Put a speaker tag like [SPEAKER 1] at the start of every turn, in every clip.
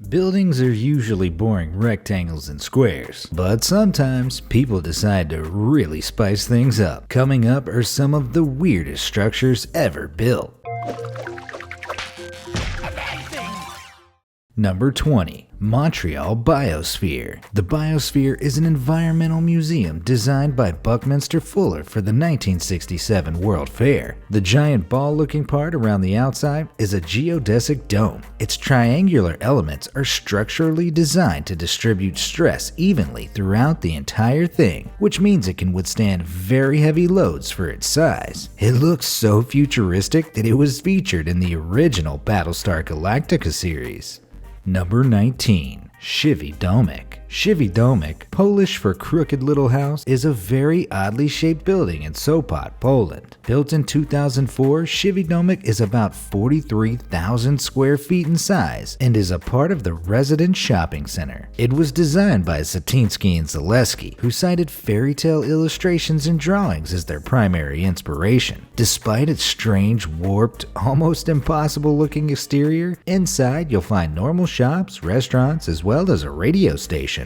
[SPEAKER 1] Buildings are usually boring rectangles and squares, but sometimes people decide to really spice things up. Coming up are some of the weirdest structures ever built. Number 20. Montreal Biosphere. The Biosphere is an environmental museum designed by Buckminster Fuller for the 1967 World Fair. The giant ball-looking part around the outside is a geodesic dome. Its triangular elements are structurally designed to distribute stress evenly throughout the entire thing, which means it can withstand very heavy loads for its size. It looks so futuristic that it was featured in the original Battlestar Galactica series. Number 19. Krzywy Domek. Krzywy Domek, Polish for crooked little house, is a very oddly shaped building in Sopot, Poland. Built in 2004, Krzywy Domek is about 43,000 square feet in size and is a part of the Residence Shopping Center. It was designed by Satinsky and Zaleski, who cited fairy tale illustrations and drawings as their primary inspiration. Despite its strange, warped, almost impossible looking exterior, inside you'll find normal shops, restaurants, as well as a radio station.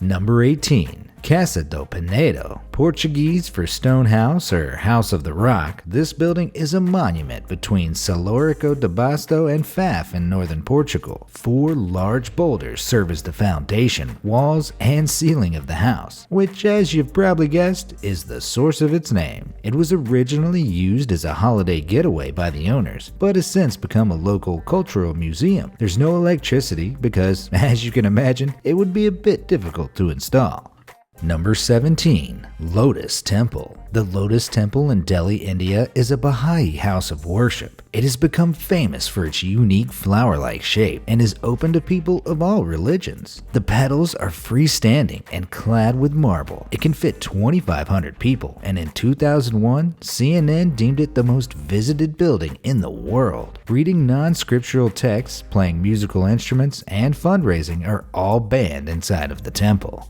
[SPEAKER 1] Number 18. Casa do Penedo. Portuguese for stone house or house of the rock, this building is a monument between Salórico de Basto and Faf in northern Portugal. 4 large boulders serve as the foundation, walls, and ceiling of the house, which, as you've probably guessed, is the source of its name. It was originally used as a holiday getaway by the owners, but has since become a local cultural museum. There's no electricity because, as you can imagine, it would be a bit difficult to install. Number 17. Lotus Temple. The Lotus Temple in Delhi, India is a Baha'i house of worship. It has become famous for its unique flower-like shape and is open to people of all religions. The petals are freestanding and clad with marble. It can fit 2,500 people, and in 2001, CNN deemed it the most visited building in the world. Reading non-scriptural texts, playing musical instruments, and fundraising are all banned inside of the temple.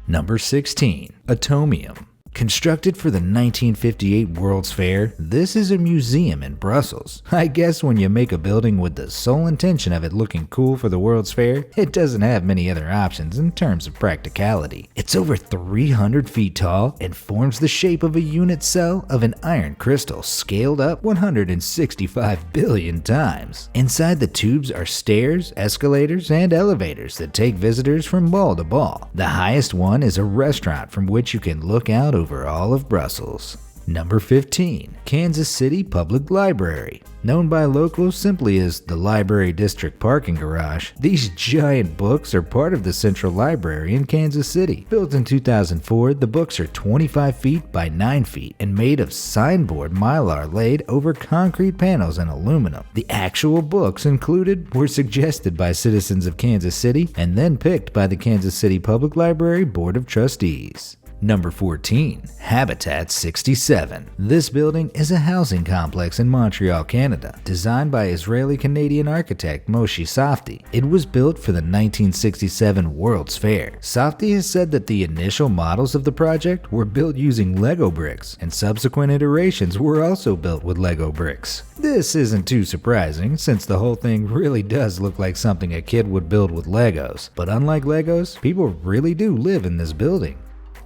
[SPEAKER 1] Number 16. Atomium. Constructed for the 1958 World's Fair, this is a museum in Brussels. I guess when you make a building with the sole intention of it looking cool for the World's Fair, it doesn't have many other options in terms of practicality. It's over 300 feet tall and forms the shape of a unit cell of an iron crystal scaled up 165 billion times. Inside the tubes are stairs, escalators, and elevators that take visitors from ball to ball. The highest one is a restaurant from which you can look out over all of Brussels. Number 15. Kansas City Public Library. Known by locals simply as the Library District Parking Garage, these giant books are part of the Central Library in Kansas City. Built in 2004, the books are 25 feet by 9 feet and made of signboard mylar laid over concrete panels and aluminum. The actual books included were suggested by citizens of Kansas City and then picked by the Kansas City Public Library Board of Trustees. Number 14. Habitat 67. This building is a housing complex in Montreal, Canada, designed by Israeli-Canadian architect Moshe Safdie. It was built for the 1967 World's Fair. Safdie has said that the initial models of the project were built using Lego bricks, and subsequent iterations were also built with Lego bricks. This isn't too surprising, since the whole thing really does look like something a kid would build with Legos. But unlike Legos, people really do live in this building.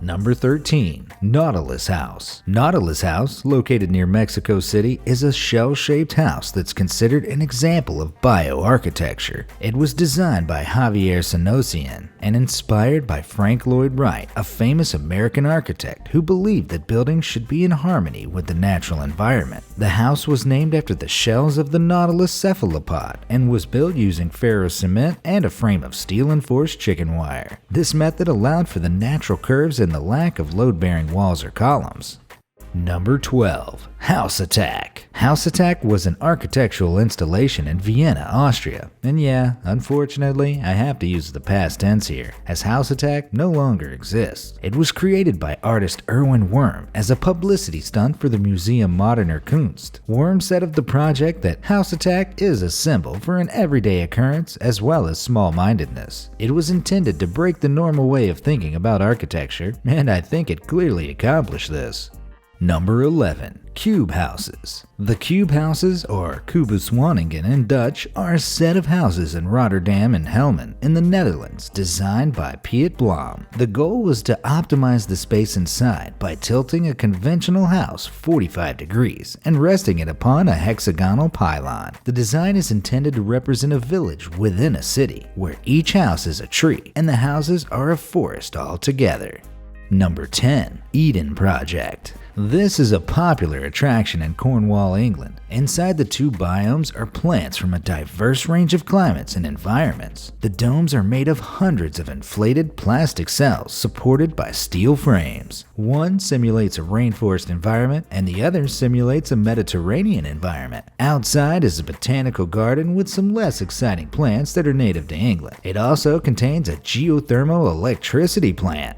[SPEAKER 1] Number 13. Nautilus House. Nautilus House, located near Mexico City, is a shell-shaped house that's considered an example of bioarchitecture. It was designed by Javier Senosian and inspired by Frank Lloyd Wright, a famous American architect who believed that buildings should be in harmony with the natural environment. The house was named after the shells of the Nautilus cephalopod and was built using ferrocement and a frame of steel-enforced chicken wire. This method allowed for the natural curves and the lack of load-bearing walls or columns. Number 12. House Attack. House Attack was an architectural installation in Vienna, Austria. And yeah, unfortunately, I have to use the past tense here, as House Attack no longer exists. It was created by artist Erwin Wurm as a publicity stunt for the Museum Moderner Kunst. Wurm said of the project that House Attack is a symbol for an everyday occurrence as well as small-mindedness. It was intended to break the normal way of thinking about architecture, and I think it clearly accomplished this. Number 11. Cube houses. The cube houses, or kubuswoningen in Dutch, are a set of houses in Rotterdam and Helmond in the Netherlands designed by Piet Blom. The goal was to optimize the space inside by tilting a conventional house 45 degrees and resting it upon a hexagonal pylon. The design is intended to represent a village within a city, where each house is a tree and the houses are a forest altogether. Number 10. Eden Project. This is a popular attraction in Cornwall, England. Inside the two biomes are plants from a diverse range of climates and environments. The domes are made of hundreds of inflated plastic cells supported by steel frames. One simulates a rainforest environment and the other simulates a Mediterranean environment. Outside is a botanical garden with some less exciting plants that are native to England. It also contains a geothermal electricity plant.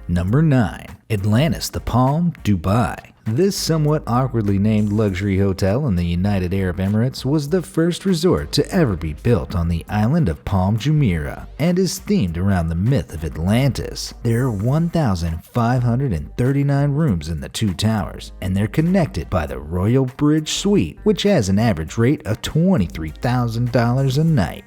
[SPEAKER 1] Number 9. Atlantis The Palm, Dubai. This somewhat awkwardly named luxury hotel in the United Arab Emirates was the first resort to ever be built on the island of Palm Jumeirah and is themed around the myth of Atlantis. There are 1,539 rooms in the two towers, and they're connected by the Royal Bridge Suite, which has an average rate of $23,000 a night.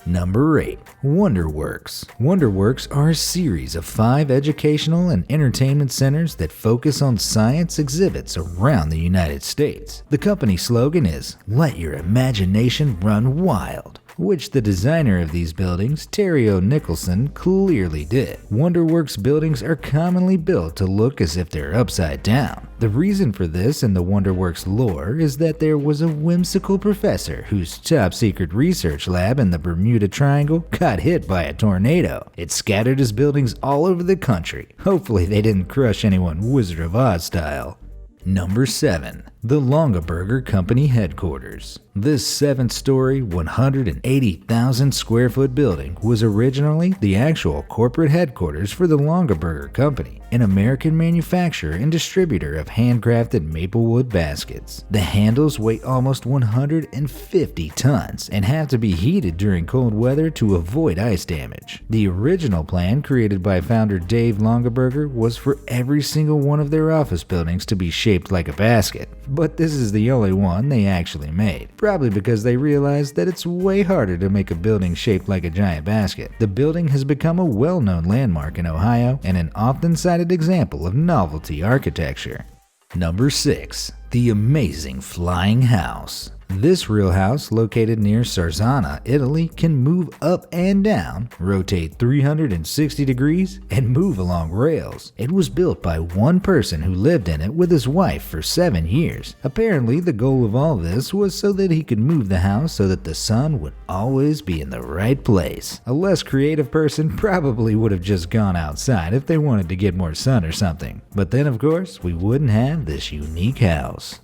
[SPEAKER 1] Number 8. WonderWorks. WonderWorks are a series of 5 educational and entertainment centers that focus on science exhibits around the United States. The company slogan is, "Let your imagination run wild," which the designer of these buildings, Terry O. Nicholson, clearly did. WonderWorks buildings are commonly built to look as if they're upside down. The reason for this in the WonderWorks lore is that there was a whimsical professor whose top-secret research lab in the Bermuda Triangle got hit by a tornado. It scattered his buildings all over the country. Hopefully they didn't crush anyone Wizard of Oz style. Number 7. The Longaberger Company Headquarters. This 7-story, 180,000 square foot building was originally the actual corporate headquarters for the Longaberger Company, an American manufacturer and distributor of handcrafted maplewood baskets. The handles weigh almost 150 tons and have to be heated during cold weather to avoid ice damage. The original plan created by founder Dave Longaberger was for every single one of their office buildings to be shaped like a basket. But this is the only one they actually made, probably because they realized that it's way harder to make a building shaped like a giant basket. The building has become a well-known landmark in Ohio and an often cited example of novelty architecture. Number 6. The Amazing Flying House. This real house, located near Sarzana, Italy, can move up and down, rotate 360 degrees, and move along rails. It was built by one person who lived in it with his wife for 7 years. Apparently, the goal of all this was so that he could move the house so that the sun would always be in the right place. A less creative person probably would have just gone outside if they wanted to get more sun or something. But then, of course, we wouldn't have this unique house.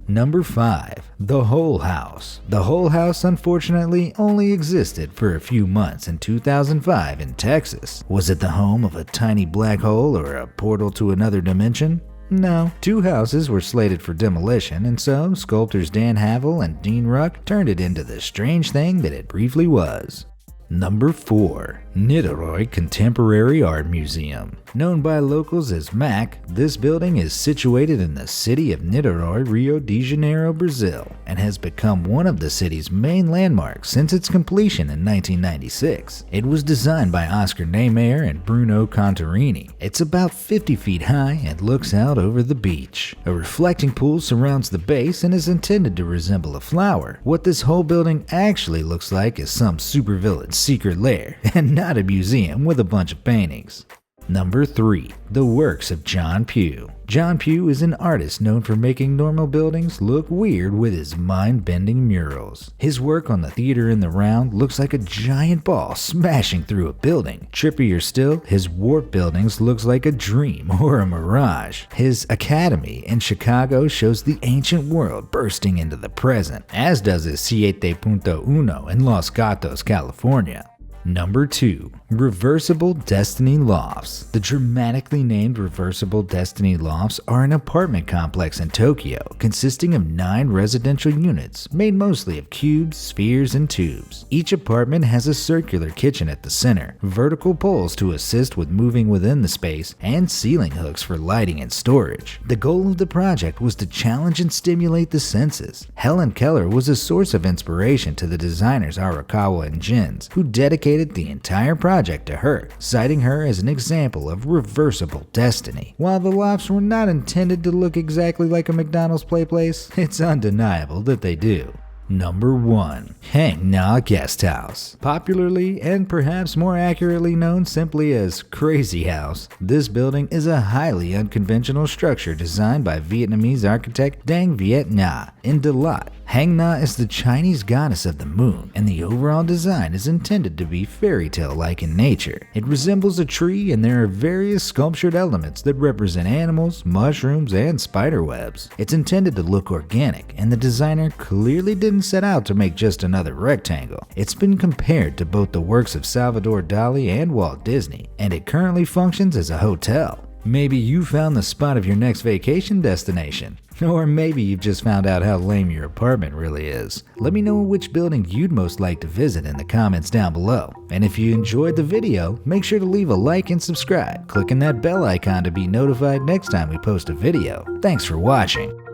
[SPEAKER 1] Number 5. The Whole House. The Whole House unfortunately only existed for a few months in 2005 in Texas. Was it the home of a tiny black hole or a portal to another dimension? No. 2 houses were slated for demolition, and so sculptors Dan Havel and Dean Ruck turned it into the strange thing that it briefly was. Number 4. Niterói Contemporary Art Museum. Known by locals as MAC, this building is situated in the city of Niterói, Rio de Janeiro, Brazil, and has become one of the city's main landmarks since its completion in 1996. It was designed by Oscar Niemeyer and Bruno Contarini. It's about 50 feet high and looks out over the beach. A reflecting pool surrounds the base and is intended to resemble a flower. What this whole building actually looks like is some supervillain's secret lair, and not a museum with a bunch of paintings. Number 3. The works of John Pugh. John Pugh is an artist known for making normal buildings look weird with his mind-bending murals. His work on the Theater in the Round looks like a giant ball smashing through a building. Trippier still, his warped buildings looks like a dream or a mirage. His Academy in Chicago shows the ancient world bursting into the present, as does his 7.1 in Los Gatos, California. Number 2. Reversible Destiny Lofts. The dramatically named Reversible Destiny Lofts are an apartment complex in Tokyo consisting of 9 residential units made mostly of cubes, spheres, and tubes. Each apartment has a circular kitchen at the center, vertical poles to assist with moving within the space, and ceiling hooks for lighting and storage. The goal of the project was to challenge and stimulate the senses. Helen Keller was a source of inspiration to the designers Arakawa and Jins, who dedicated the entire project to her, citing her as an example of reversible destiny. While the lofts were not intended to look exactly like a McDonald's play place, it's undeniable that they do. Number 1. Hang Na Guest House. Popularly and perhaps more accurately known simply as Crazy House, this building is a highly unconventional structure designed by Vietnamese architect Dang Viet Na in Dalat. Hang Na is the Chinese goddess of the moon, and the overall design is intended to be fairy tale-like in nature. It resembles a tree, and there are various sculptured elements that represent animals, mushrooms, and spider webs. It's intended to look organic, and the designer clearly didn't set out to make just another rectangle. It's been compared to both the works of Salvador Dali and Walt Disney, and it currently functions as a hotel. Maybe you found the spot of your next vacation destination. Or maybe you've just found out how lame your apartment really is. Let me know which building you'd most like to visit in the comments down below. And if you enjoyed the video, make sure to leave a like and subscribe, clicking that bell icon to be notified next time we post a video. Thanks for watching.